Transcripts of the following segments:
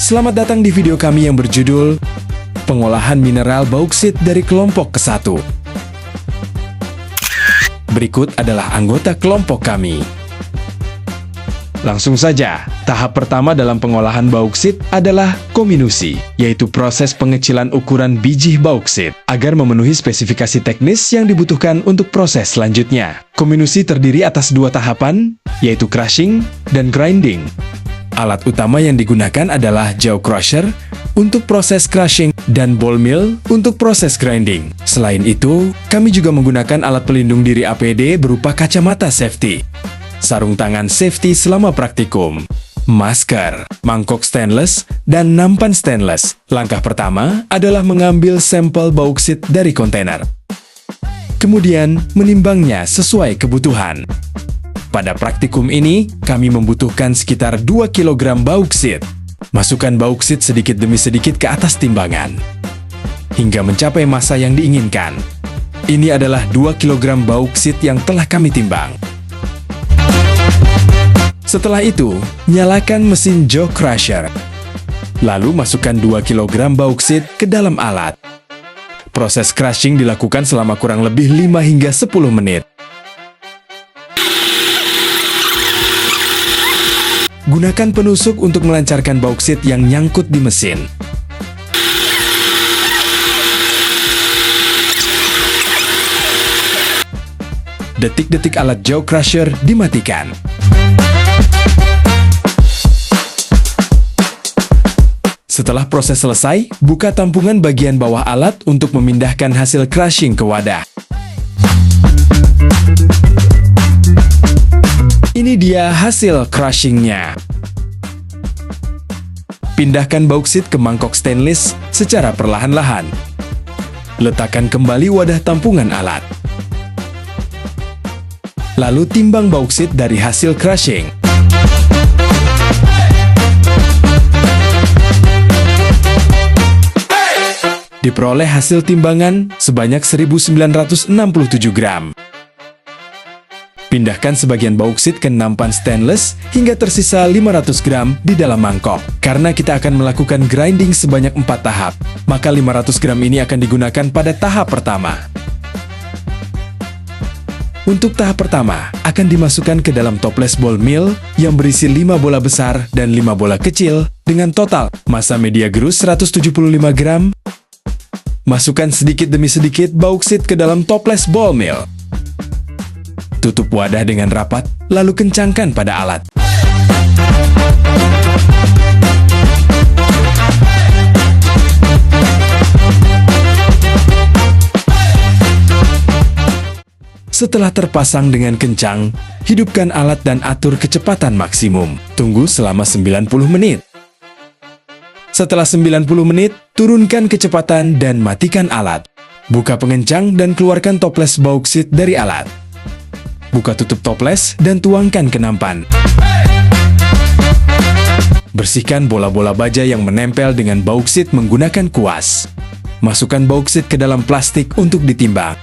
Selamat datang di video kami yang berjudul Pengolahan Mineral Bauksit dari Kelompok ke-1. Berikut adalah anggota kelompok kami. Langsung saja, tahap pertama dalam pengolahan bauksit adalah kominusi, yaitu proses pengecilan ukuran biji bauksit agar memenuhi spesifikasi teknis yang dibutuhkan untuk proses selanjutnya. Kominusi terdiri atas dua tahapan, yaitu crushing dan grinding. Alat utama yang digunakan adalah jaw crusher untuk proses crushing dan ball mill untuk proses grinding. Selain itu, kami juga menggunakan alat pelindung diri APD berupa kacamata safety, sarung tangan safety selama praktikum, masker, mangkok stainless, dan nampan stainless. Langkah pertama adalah mengambil sampel bauksit dari kontainer. Kemudian, menimbangnya sesuai kebutuhan. Pada praktikum ini, kami membutuhkan sekitar 2 kg bauksit. Masukkan bauksit sedikit demi sedikit ke atas timbangan, hingga mencapai massa yang diinginkan. Ini adalah 2 kg bauksit yang telah kami timbang. Setelah itu, nyalakan mesin jaw crusher. Lalu masukkan 2 kg bauksit ke dalam alat. Proses crushing dilakukan selama kurang lebih 5 hingga 10 menit. Gunakan penusuk untuk melancarkan bauksit yang nyangkut di mesin. Detik-detik alat jaw crusher dimatikan. Setelah proses selesai, buka tampungan bagian bawah alat untuk memindahkan hasil crushing ke wadah. Ini dia hasil crushingnya. Pindahkan bauksit ke mangkok stainless secara perlahan-lahan. Letakkan kembali wadah tampungan alat. Lalu timbang bauksit dari hasil crushing. Diperoleh hasil timbangan sebanyak 1967 gram. Pindahkan sebagian bauksit ke nampan stainless hingga tersisa 500 gram di dalam mangkok. Karena kita akan melakukan grinding sebanyak 4 tahap, maka 500 gram ini akan digunakan pada tahap pertama. Untuk tahap pertama, akan dimasukkan ke dalam toples ball mill yang berisi 5 bola besar dan 5 bola kecil dengan total massa media gerus 175 gram. Masukkan sedikit demi sedikit bauksit ke dalam toples ball mill. Tutup wadah dengan rapat, lalu kencangkan pada alat. Setelah terpasang dengan kencang, hidupkan alat dan atur kecepatan maksimum. Tunggu selama 90 menit. Setelah 90 menit, turunkan kecepatan dan matikan alat. Buka pengencang dan keluarkan toples bauksit dari alat. Buka tutup toples dan tuangkan ke nampan. Bersihkan bola-bola baja yang menempel dengan bauksit menggunakan kuas. Masukkan bauksit ke dalam plastik untuk ditimbang.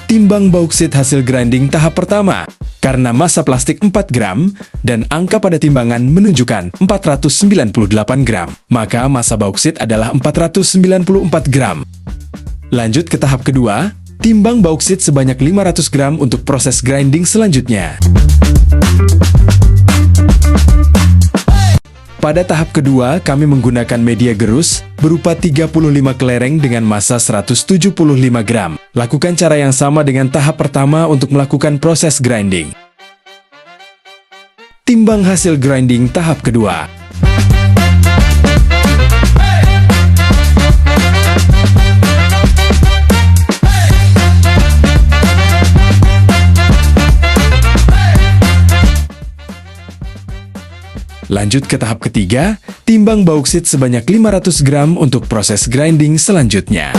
Timbang bauksit hasil grinding tahap pertama. Karena massa plastik 4 gram dan angka pada timbangan menunjukkan 498 gram, maka massa bauksit adalah 494 gram. Lanjut ke tahap kedua, timbang bauksit sebanyak 500 gram untuk proses grinding selanjutnya. Pada tahap kedua, kami menggunakan media gerus berupa 35 kelereng dengan massa 175 gram. Lakukan cara yang sama dengan tahap pertama untuk melakukan proses grinding. Timbang hasil grinding tahap kedua. Lanjut ke tahap ketiga, timbang bauksit sebanyak 500 gram untuk proses grinding selanjutnya.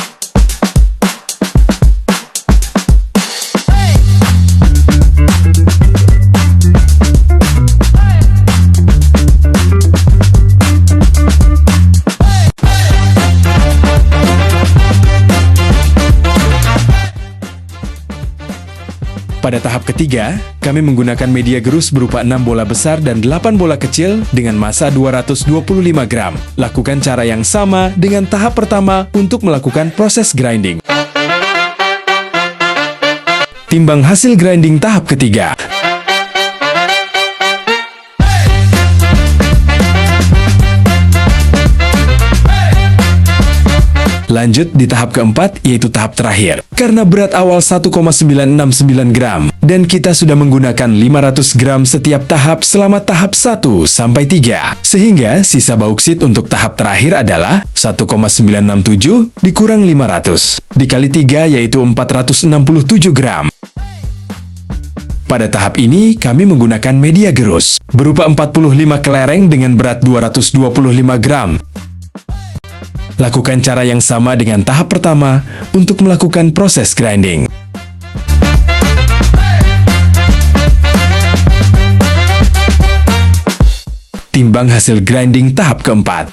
Pada tahap ketiga, kami menggunakan media gerus berupa 6 bola besar dan 8 bola kecil dengan massa 225 gram. Lakukan cara yang sama dengan tahap pertama untuk melakukan proses grinding. Timbang hasil grinding tahap ketiga. Lanjut di tahap keempat, yaitu tahap terakhir. Karena berat awal 1,969 gram, dan kita sudah menggunakan 500 gram setiap tahap selama tahap 1 sampai 3. Sehingga sisa bauksit untuk tahap terakhir adalah 1,967 dikurang 500. Dikali 3 yaitu 467 gram. Pada tahap ini, kami menggunakan media gerus, berupa 45 kelereng dengan berat 225 gram. Lakukan cara yang sama dengan tahap pertama untuk melakukan proses grinding. Timbang hasil grinding tahap keempat.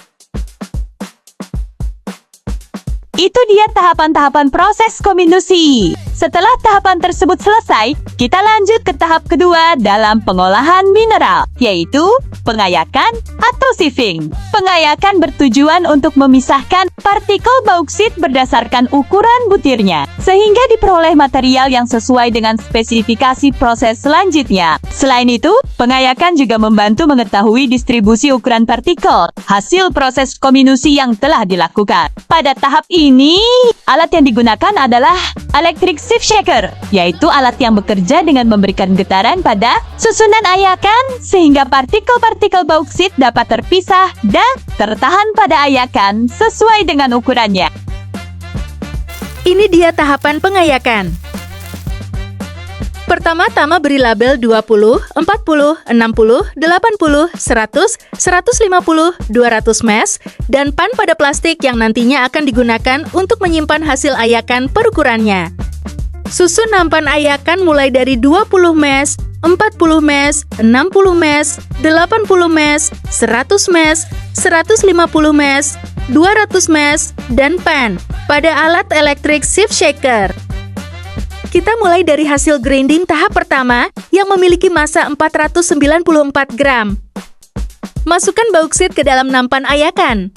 Itu dia tahapan-tahapan proses kombinasi. Setelah tahapan tersebut selesai, kita lanjut ke tahap kedua dalam pengolahan mineral, yaitu pengayakan atau sieving. Pengayakan bertujuan untuk memisahkan partikel bauksit berdasarkan ukuran butirnya, sehingga diperoleh material yang sesuai dengan spesifikasi proses selanjutnya. Selain itu, pengayakan juga membantu mengetahui distribusi ukuran partikel, hasil proses kombinasi yang telah dilakukan. Pada tahap ini, alat yang digunakan adalah electric sieve shaker, yaitu alat yang bekerja dengan memberikan getaran pada susunan ayakan sehingga partikel-partikel bauksit dapat terpisah dan tertahan pada ayakan sesuai dengan ukurannya. Ini dia tahapan pengayakan. Pertama-tama beri label 20, 40, 60, 80, 100, 150, 200 mesh, dan pan pada plastik yang nantinya akan digunakan untuk menyimpan hasil ayakan perukurannya. Susun nampan ayakan mulai dari 20 mesh, 40 mesh, 60 mesh, 80 mesh, 100 mesh, 150 mesh, 200 mesh, dan pan pada alat electric sieve shaker. Kita mulai dari hasil grinding tahap pertama yang memiliki massa 494 gram. Masukkan bauksit ke dalam nampan ayakan.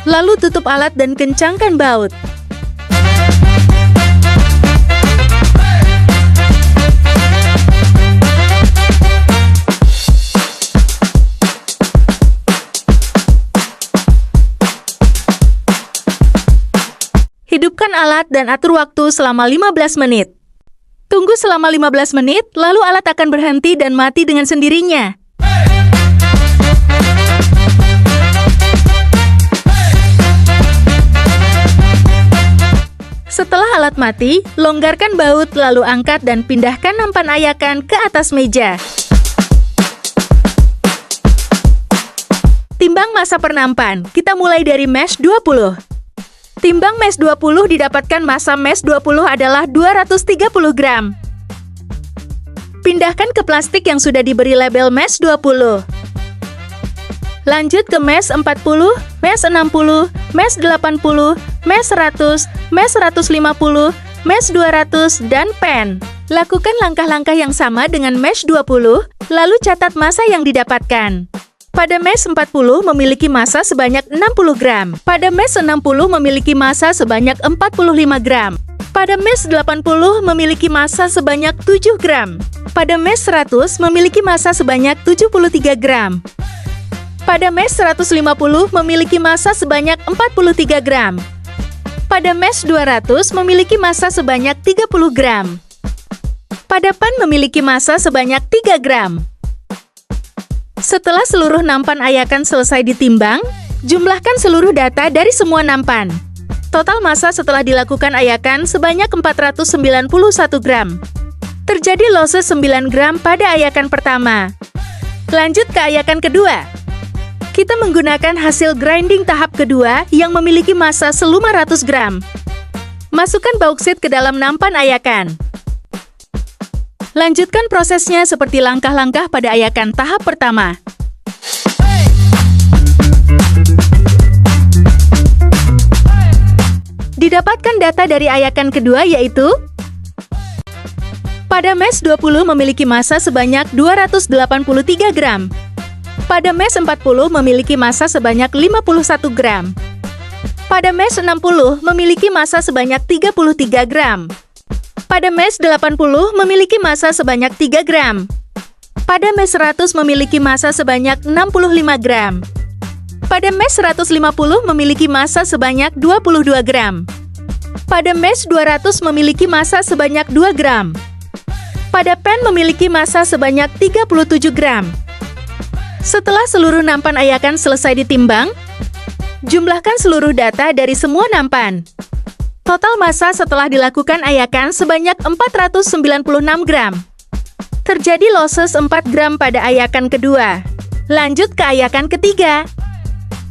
Lalu tutup alat dan kencangkan baut. Hidupkan alat dan atur waktu selama 15 menit. Tunggu selama 15 menit, lalu alat akan berhenti dan mati dengan sendirinya. Setelah alat mati, longgarkan baut lalu angkat dan pindahkan nampan ayakan ke atas meja. Timbang massa per nampan, kita mulai dari mesh 20. Timbang mesh 20 didapatkan massa mesh 20 adalah 230 gram. Pindahkan ke plastik yang sudah diberi label mesh 20. Lanjut ke mesh 40, mesh 60, mesh 80, mesh 100, mesh 150, mesh 200, dan pen. Lakukan langkah-langkah yang sama dengan mesh 20, lalu catat massa yang didapatkan. Pada mesh 40 memiliki massa sebanyak 60 gram. Pada mesh 60 memiliki massa sebanyak 45 gram. Pada mesh 80 memiliki massa sebanyak 7 gram. Pada mesh 100 memiliki massa sebanyak 73 gram. Pada mesh 150 memiliki massa sebanyak 43 gram. Pada mesh 200 memiliki massa sebanyak 30 gram. Pada pan memiliki massa sebanyak 3 gram. Setelah seluruh nampan ayakan selesai ditimbang, jumlahkan seluruh data dari semua nampan. Total massa setelah dilakukan ayakan sebanyak 491 gram. Terjadi losses 9 gram pada ayakan pertama. Lanjut ke ayakan kedua. Kita menggunakan hasil grinding tahap kedua yang memiliki massa 500 gram. Masukkan bauksit ke dalam nampan ayakan. Lanjutkan prosesnya seperti langkah-langkah pada ayakan tahap pertama. Didapatkan data dari ayakan kedua yaitu pada MES 20 memiliki massa sebanyak 283 gram. Pada MES 40 memiliki massa sebanyak 51 gram. Pada MES 60 memiliki massa sebanyak 33 gram. Pada MES 80 memiliki massa sebanyak 3 gram. Pada MES 100 memiliki massa sebanyak 65 gram. Pada MES 150 memiliki massa sebanyak 22 gram. Pada MES 200 memiliki massa sebanyak 2 gram. Pada pen memiliki massa sebanyak 37 gram. Setelah seluruh nampan ayakan selesai ditimbang, jumlahkan seluruh data dari semua nampan. Total massa setelah dilakukan ayakan sebanyak 496 gram. Terjadi losses 4 gram pada ayakan kedua. Lanjut ke ayakan ketiga.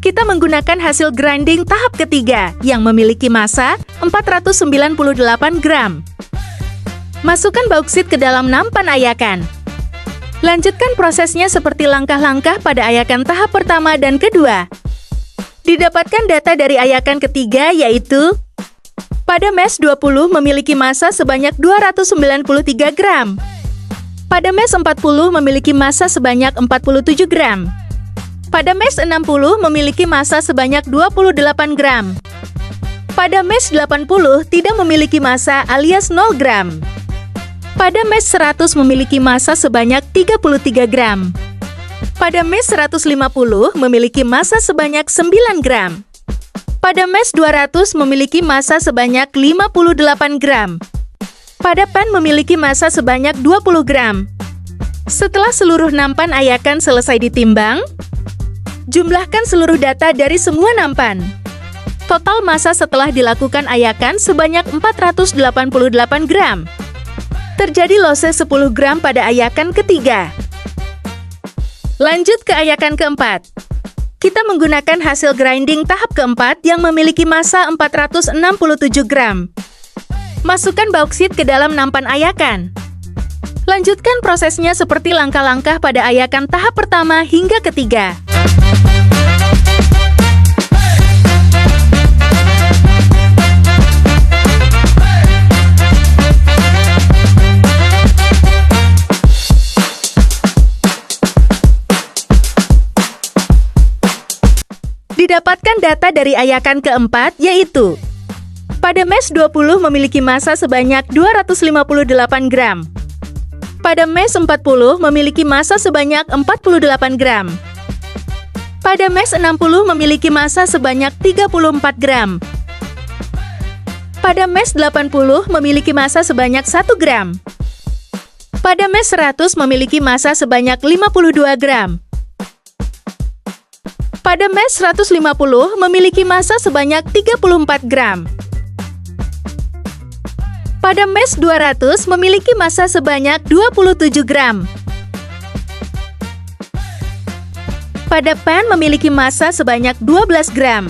Kita menggunakan hasil grinding tahap ketiga yang memiliki massa 498 gram. Masukkan bauksit ke dalam nampan ayakan. Lanjutkan prosesnya seperti langkah-langkah pada ayakan tahap pertama dan kedua. Didapatkan data dari ayakan ketiga yaitu pada MES 20 memiliki massa sebanyak 293 gram. Pada MES 40 memiliki massa sebanyak 47 gram. Pada MES 60 memiliki massa sebanyak 28 gram. Pada MES 80 tidak memiliki massa alias 0 gram. Pada MES 100 memiliki massa sebanyak 33 gram. Pada MES 150 memiliki massa sebanyak 9 gram. Pada MES 200 memiliki massa sebanyak 58 gram. Pada pen memiliki massa sebanyak 20 gram. Setelah seluruh nampan ayakan selesai ditimbang, jumlahkan seluruh data dari semua nampan. Total massa setelah dilakukan ayakan sebanyak 488 gram. Terjadi losses 10 gram pada ayakan ketiga. Lanjut ke ayakan keempat. Kita menggunakan hasil grinding tahap keempat yang memiliki massa 467 gram. Masukkan bauksit ke dalam nampan ayakan. Lanjutkan prosesnya seperti langkah-langkah pada ayakan tahap pertama hingga ketiga. Didapatkan data dari ayakan keempat yaitu pada MES 20 memiliki massa sebanyak 258 gram. Pada MES 40 memiliki massa sebanyak 48 gram. Pada MES 60 memiliki massa sebanyak 34 gram. Pada MES 80 memiliki massa sebanyak 1 gram. Pada MES 100 memiliki massa sebanyak 52 gram. Pada MES 150 memiliki massa sebanyak 34 gram. Pada MES 200 memiliki massa sebanyak 27 gram. Pada pen memiliki massa sebanyak 12 gram.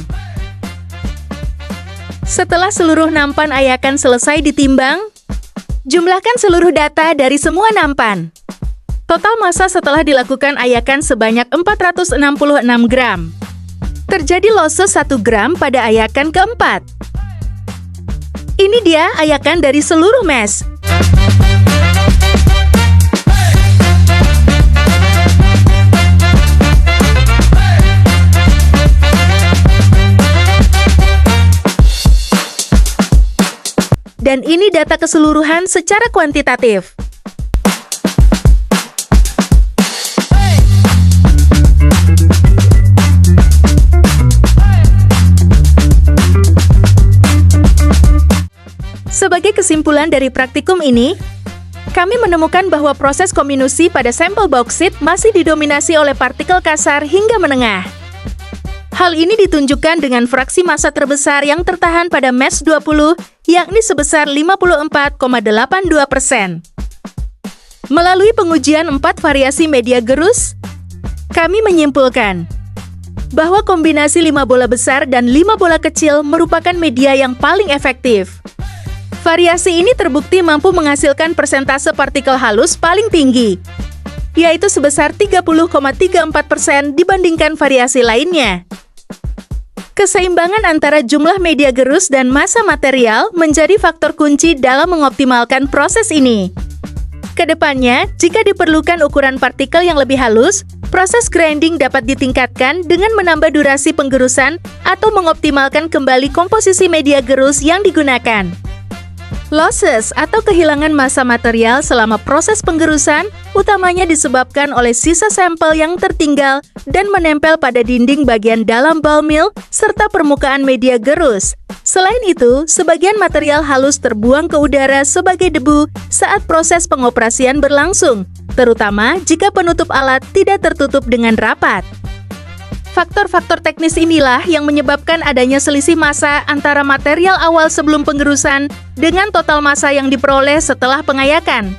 Setelah seluruh nampan ayakan selesai ditimbang, jumlahkan seluruh data dari semua nampan. Total massa setelah dilakukan ayakan sebanyak 466 gram. Terjadi losses 1 gram pada ayakan keempat. Ini dia ayakan dari seluruh MES. Dan ini data keseluruhan secara kuantitatif. Sebagai kesimpulan dari praktikum ini, kami menemukan bahwa proses kominusi pada sampel bauksit masih didominasi oleh partikel kasar hingga menengah. Hal ini ditunjukkan dengan fraksi massa terbesar yang tertahan pada MES 20, yakni sebesar 54,82%. Melalui pengujian 4 variasi media gerus, kami menyimpulkan bahwa kombinasi 5 bola besar dan 5 bola kecil merupakan media yang paling efektif. Variasi ini terbukti mampu menghasilkan persentase partikel halus paling tinggi, yaitu sebesar 30,34% dibandingkan variasi lainnya. Keseimbangan antara jumlah media gerus dan massa material menjadi faktor kunci dalam mengoptimalkan proses ini. Kedepannya, jika diperlukan ukuran partikel yang lebih halus, proses grinding dapat ditingkatkan dengan menambah durasi penggerusan atau mengoptimalkan kembali komposisi media gerus yang digunakan. Losses atau kehilangan massa material selama proses penggerusan utamanya disebabkan oleh sisa sampel yang tertinggal dan menempel pada dinding bagian dalam ball mill serta permukaan media gerus. Selain itu, sebagian material halus terbuang ke udara sebagai debu saat proses pengoperasian berlangsung, terutama jika penutup alat tidak tertutup dengan rapat. Faktor-faktor teknis inilah yang menyebabkan adanya selisih massa antara material awal sebelum penggerusan dengan total massa yang diperoleh setelah pengayakan.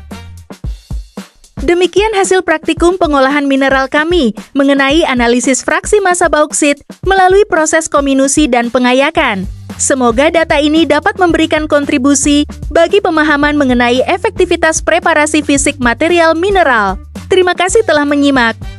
Demikian hasil praktikum pengolahan mineral kami mengenai analisis fraksi massa bauksit melalui proses kominusi dan pengayakan. Semoga data ini dapat memberikan kontribusi bagi pemahaman mengenai efektivitas preparasi fisik material mineral. Terima kasih telah menyimak.